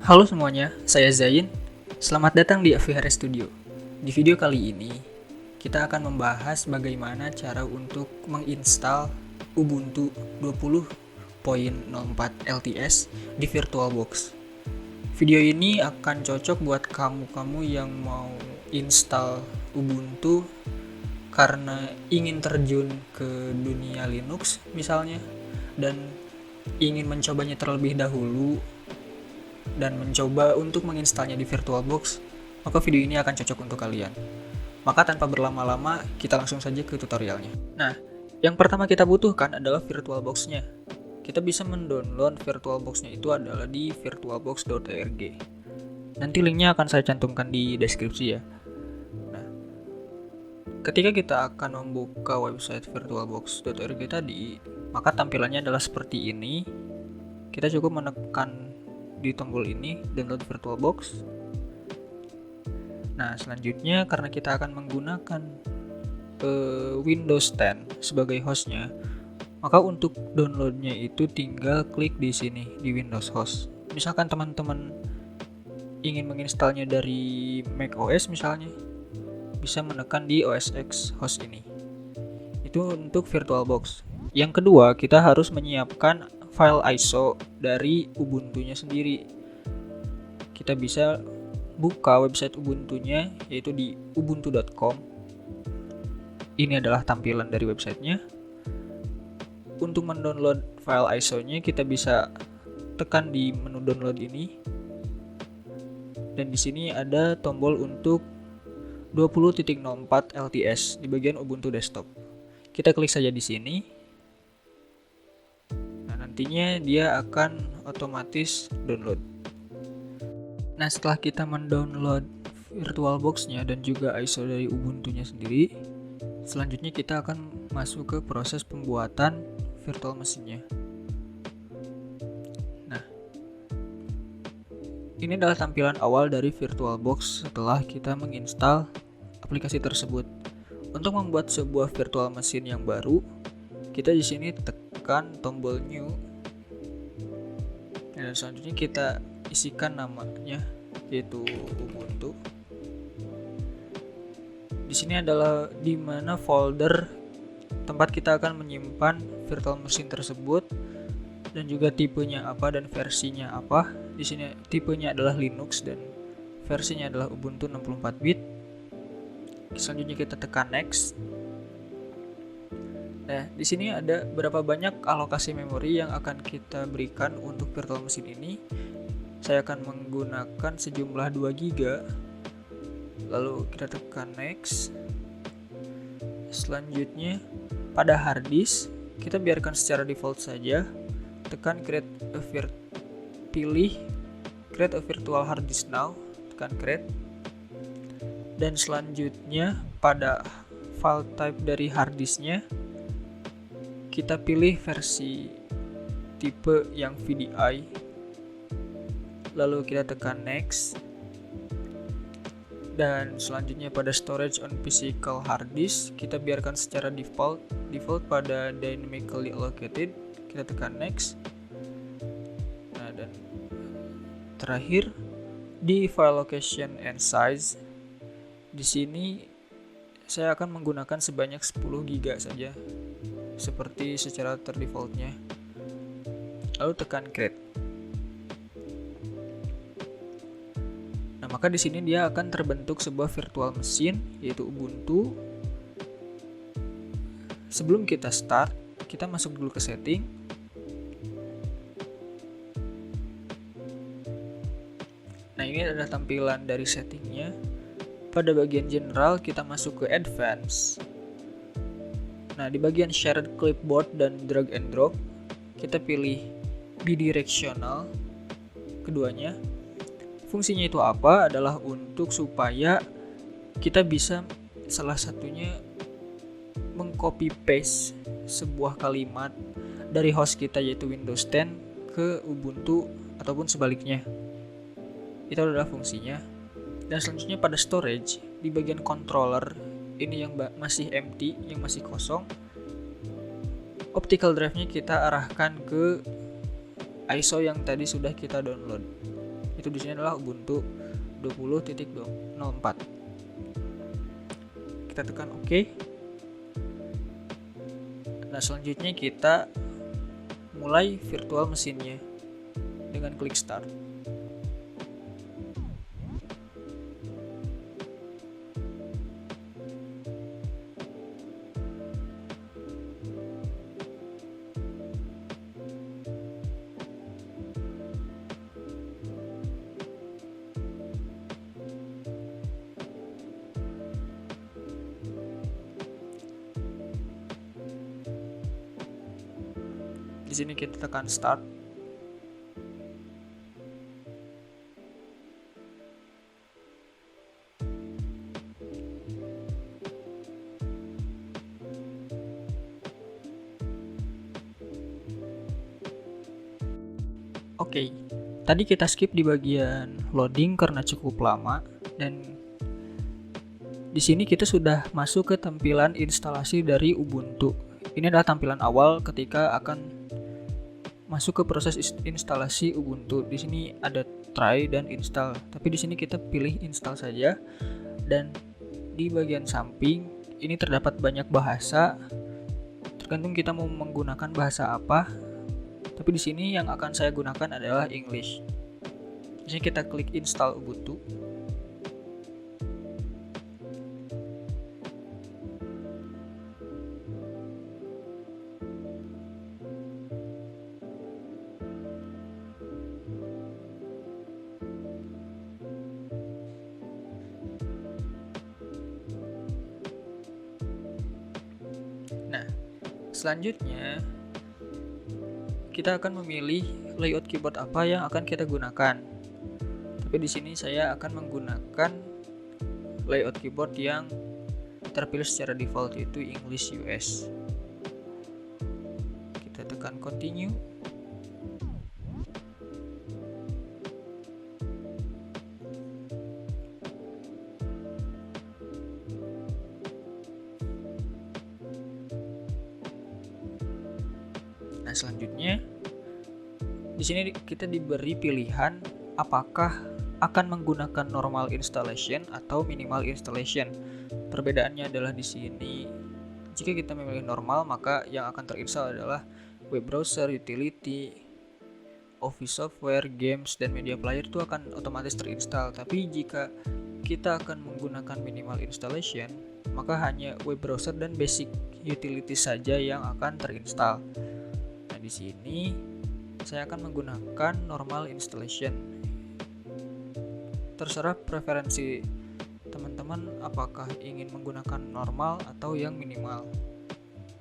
Halo semuanya, saya Zain. Selamat datang di Avihara Studio. Di video kali ini, kita akan membahas bagaimana cara untuk menginstal Ubuntu 20.04 LTS di VirtualBox. Video ini akan cocok buat kamu yang mau install Ubuntu karena ingin terjun ke dunia Linux misalnya, dan ingin mencobanya terlebih dahulu dan mencoba untuk menginstalnya di VirtualBox, maka video ini akan cocok untuk kalian. Maka tanpa berlama-lama, kita langsung saja ke tutorialnya. Nah, yang pertama kita butuhkan adalah VirtualBox-nya. Kita bisa mendownload VirtualBox-nya itu adalah di virtualbox.org. Nanti linknya akan saya cantumkan di deskripsi ya. Nah, ketika kita akan membuka website virtualbox.org tadi, maka tampilannya adalah seperti ini. Kita cukup menekan di tombol ini, download VirtualBox. Nah, selanjutnya karena kita akan menggunakan Windows 10 sebagai hostnya, maka untuk downloadnya itu tinggal klik di sini di Windows Host. Misalkan teman-teman ingin menginstalnya dari Mac OS misalnya, bisa menekan di OS X host ini. Itu untuk VirtualBox. Yang kedua, kita harus menyiapkan file ISO dari Ubuntu-nya sendiri. Kita bisa buka website Ubuntu-nya, yaitu di ubuntu.com. Ini adalah tampilan dari websitenya. Untuk mendownload file ISO-nya, kita bisa tekan di menu download ini. Dan di sini ada tombol untuk 20.04 LTS di bagian Ubuntu desktop. Kita klik saja di sini. Nantinya dia akan otomatis download. Nah, setelah kita mendownload VirtualBox-nya dan juga ISO dari Ubuntu-nya sendiri, selanjutnya kita akan masuk ke proses pembuatan virtual mesinnya. Nah, ini adalah tampilan awal dari VirtualBox setelah kita menginstal aplikasi tersebut. Untuk membuat sebuah virtual mesin yang baru, kita di sini tekan tombol new. Dan selanjutnya kita isikan namanya, yaitu Ubuntu. Di sini adalah di mana folder tempat kita akan menyimpan virtual mesin tersebut, dan juga tipenya apa dan versinya apa. Di sini tipenya adalah Linux dan versinya adalah Ubuntu 64 bit. Selanjutnya kita tekan next. Nah, di sini ada berapa banyak alokasi memori yang akan kita berikan untuk virtual mesin ini. Saya akan menggunakan sejumlah 2 GB. Lalu kita tekan next. Selanjutnya pada hard disk, kita biarkan secara default saja. Tekan pilih create a virtual hard disk now. Tekan create. Dan selanjutnya pada file type dari hard disknya, kita pilih versi tipe yang VDI. Lalu kita tekan next. Dan selanjutnya pada storage on physical hard disk, kita biarkan secara default pada dynamically allocated. Kita tekan next. Nah, dan terakhir di file location and size, di sini saya akan menggunakan sebanyak 10 GB saja, seperti secara terdefaultnya. Lalu tekan create. Nah, maka di sini dia akan terbentuk sebuah virtual mesin, yaitu Ubuntu. Sebelum kita start, kita masuk dulu ke setting. Nah, ini adalah tampilan dari settingnya. Pada bagian general, kita masuk ke advance. Nah, di bagian shared clipboard dan drag and drop, kita pilih bidirectional keduanya. Fungsinya itu apa? Adalah untuk supaya kita bisa salah satunya mengcopy paste sebuah kalimat dari host kita, yaitu Windows 10, ke Ubuntu ataupun sebaliknya. Itu adalah fungsinya. Dan selanjutnya pada storage, di bagian controller ini yang masih empty, yang masih kosong, optical drive-nya kita arahkan ke ISO yang tadi sudah kita download. Itu di sini adalah Ubuntu 20.04. Kita tekan OK. Nah, selanjutnya kita mulai virtual mesinnya dengan klik start. Di sini kita tekan start. Oke, tadi kita skip di bagian loading karena cukup lama, dan di sini kita sudah masuk ke tampilan instalasi dari Ubuntu. Ini adalah tampilan awal ketika akan masuk ke proses instalasi Ubuntu. Di sini ada try dan install, tapi di sini kita pilih install saja. Dan di bagian samping ini terdapat banyak bahasa, tergantung kita mau menggunakan bahasa apa. Tapi di sini yang akan saya gunakan adalah English. Di sini kita klik install Ubuntu. Nah, selanjutnya kita akan memilih layout keyboard apa yang akan kita gunakan. Tapi di sini saya akan menggunakan layout keyboard yang terpilih secara default, yaitu English US. Kita tekan continue. Nah, selanjutnya di sini kita diberi pilihan apakah akan menggunakan normal installation atau minimal installation. Perbedaannya adalah di sini, jika kita memilih normal, maka yang akan terinstall adalah web browser, utility, office software, games, dan media player itu akan otomatis terinstall. Tapi jika kita akan menggunakan minimal installation, maka hanya web browser dan basic utility saja yang akan terinstall. Nah, di sini saya akan menggunakan normal installation. Terserah preferensi teman-teman apakah ingin menggunakan normal atau yang minimal.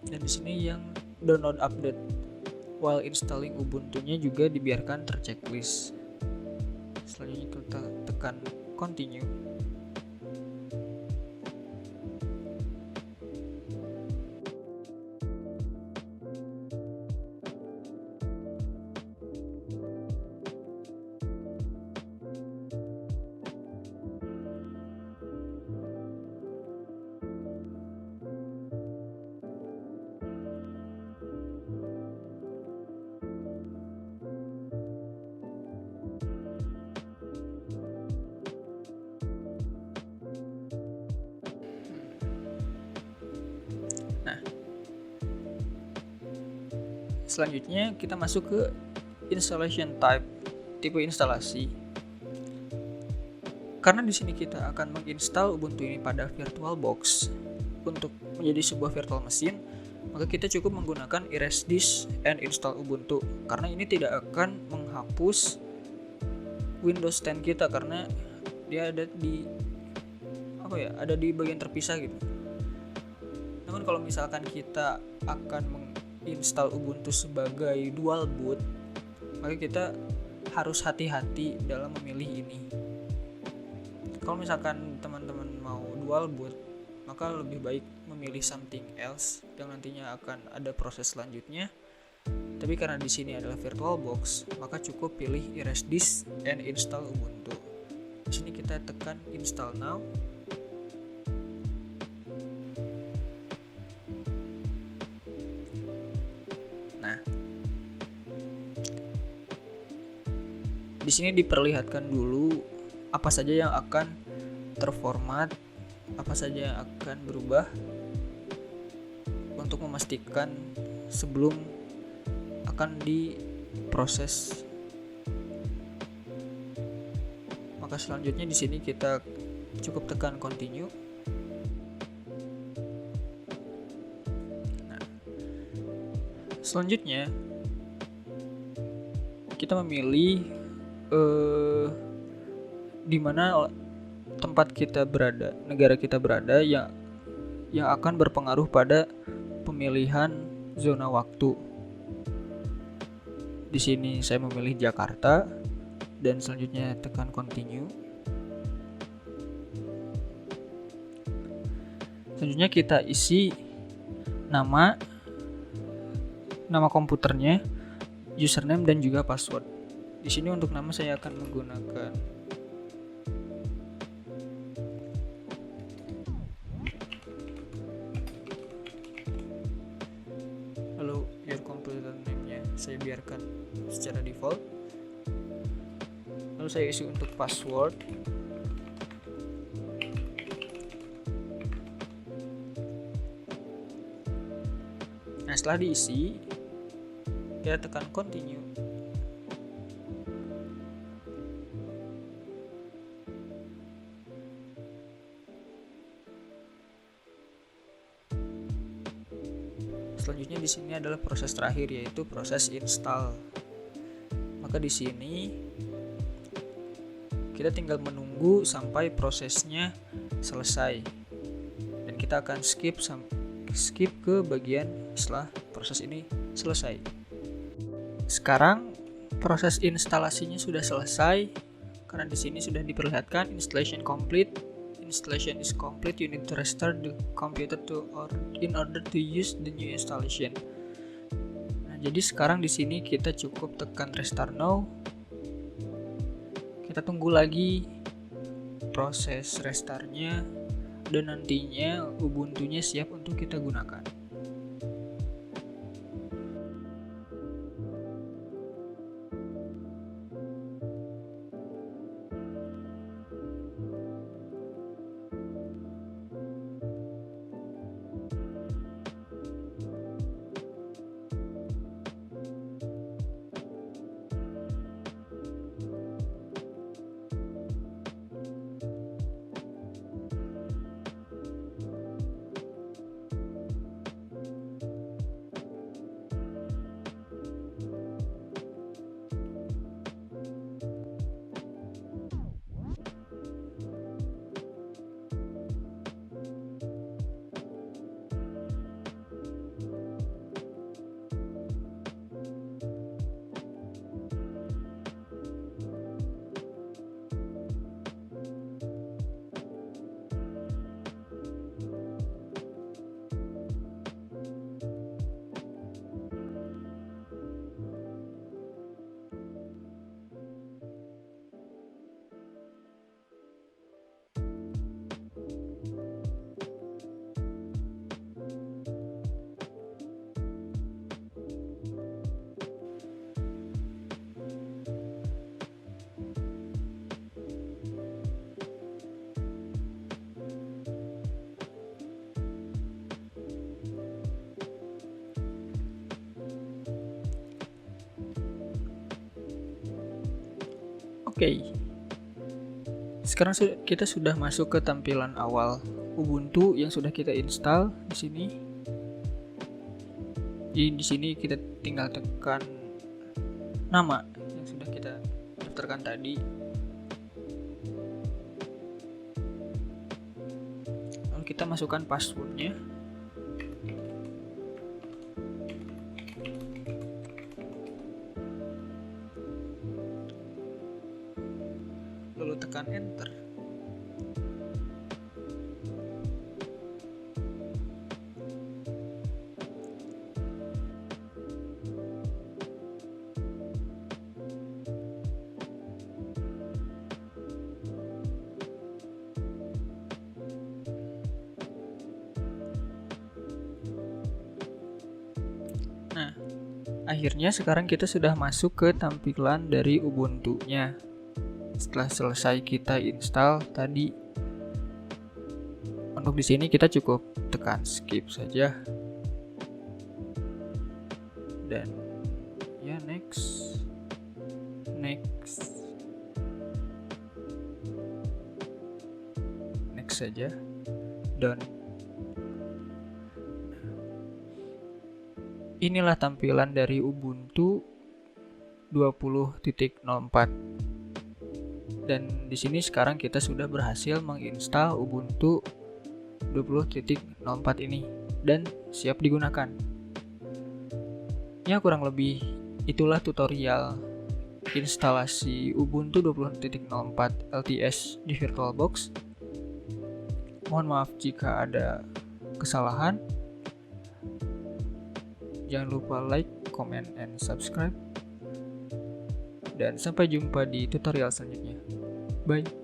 Dan di sini yang download update while installing Ubuntu-nya juga dibiarkan terchecklist. Selanjutnya kita tekan continue. Nah, selanjutnya kita masuk ke installation type, tipe instalasi. Karena di sini kita akan menginstal Ubuntu ini pada VirtualBox untuk menjadi sebuah virtual machine, maka kita cukup menggunakan erase disk and install Ubuntu. Karena ini tidak akan menghapus Windows 10 kita karena dia ada di ada di bagian terpisah gitu. Namun kalau misalkan kita akan menginstal Ubuntu sebagai dual boot, maka kita harus hati-hati dalam memilih ini. Kalau misalkan teman-teman mau dual boot, maka lebih baik memilih something else yang nantinya akan ada proses selanjutnya. Tapi karena di sini adalah VirtualBox, maka cukup pilih erase disk and install Ubuntu. Di sini kita tekan install now. Nah, Di sini diperlihatkan dulu apa saja yang akan terformat, apa saja yang akan berubah untuk memastikan sebelum akan diproses. Maka selanjutnya di sini kita cukup tekan continue. Nah, selanjutnya kita memilih di mana tempat kita berada, negara kita berada yang akan berpengaruh pada pemilihan zona waktu. Di sini saya memilih Jakarta dan selanjutnya tekan continue. Selanjutnya kita isi nama komputernya, username dan juga password. Di sini untuk nama saya akan menggunakan lalu your computer name-nya saya biarkan secara default. Lalu saya isi untuk password. Nah, setelah diisi, kita tekan continue. Selanjutnya di sini adalah proses terakhir, yaitu proses install. Maka di sini kita tinggal menunggu sampai prosesnya selesai. Dan kita akan skip ke bagian setelah proses ini selesai. Sekarang proses instalasinya sudah selesai karena di sini sudah diperlihatkan installation complete. Installation is complete. You need to restart the computer in order to use the new installation. Nah, jadi sekarang di sini kita cukup tekan restart now. Kita tunggu lagi proses restartnya dan nantinya Ubuntu-nya siap untuk kita gunakan. Oke. Sekarang kita sudah masuk ke tampilan awal Ubuntu yang sudah kita install di sini. Di sini kita tinggal tekan nama yang sudah kita daftarkan tadi. Lalu kita masukkan passwordnya. Lalu tekan enter. akhirnya sekarang kita sudah masuk ke tampilan dari Ubuntu-nya. Setelah selesai kita install tadi, untuk di sini kita cukup tekan skip saja dan ya next saja dan inilah tampilan dari Ubuntu 20.04. Dan di sini sekarang kita sudah berhasil menginstal Ubuntu 20.04 ini dan siap digunakan. Ya, kurang lebih itulah tutorial instalasi Ubuntu 20.04 LTS di VirtualBox. Mohon maaf jika ada kesalahan. Jangan lupa like, comment, and subscribe. Dan sampai jumpa di tutorial selanjutnya. Bye.